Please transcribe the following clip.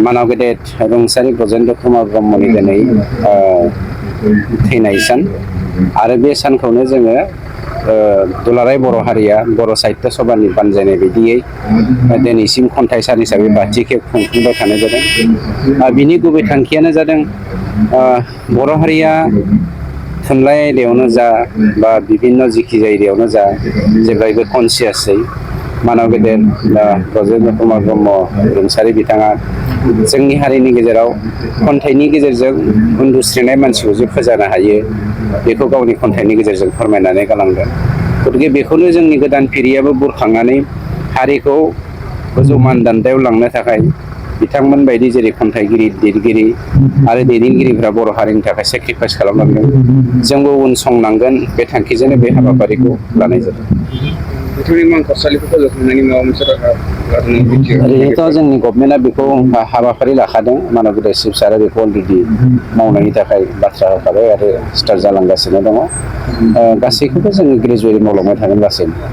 मानाव गेदेर रुंसारि ब्रजेन्द्र कुमार ब्रह्मनि दिनै थैनाय सान आरो बे सानखौनो जोङो दुलाराय बर' हारिया बर' साहित्य सभानि बानजायनाय बायदियै दिनैसिम खन्थाइ सान हिसाबै बाथि खेब खुंफुंबाय थानाय जादों। बिनि गुबै थांखियानो जादों बर' हारिया थुनलाइ आयदायावनो जा बा बिभिन्न जिखि जायगायावनो जा जेब्लायबो कनसियासै मानाव गेदेर ब्रजेन्द्र कुमार ब्रह्म रुंसारि बिथाङा जोंनि हारिनि गेजेराव खन्थाइनि गेजेरजों उन्दुस्रिनाय मानसिखौ जे फोजानो हायो बेखौ गावनि खन्थाइनि गेजेरजों फोरमायनानै गालांदों। गतिके बेखौनो जोंनि गोदान फिरियाबो बुरखांनानै हारिखौ गोजौ मानदान्दायाव लांनो थाखाय बिथांमोन बायदि जेरै खन्थाइगिरि लिरगिरि आरो दैदेनगिरिफ्रा बर' हारिनि थाखाय सेक्रिफाइस खालामलांदों जोंबो उनसंनांगोन बे थांखिजोंनो बे हाबाफारिखौ लानाय जादों। ओरैनोथ' जोंनि गभर्नमेन्टआ बेखौ हाबाफारि लाखादों मानब गेदेर चिफ सारा बेखौ अलरेडि मावनायनि थाखाय बाथ्रा होखाबाय आरो स्टार्ट जालांगासिनो दङ। गासैखौबो जोङो ग्रेजुवेलि मावलांबाय थागोन लासैनो।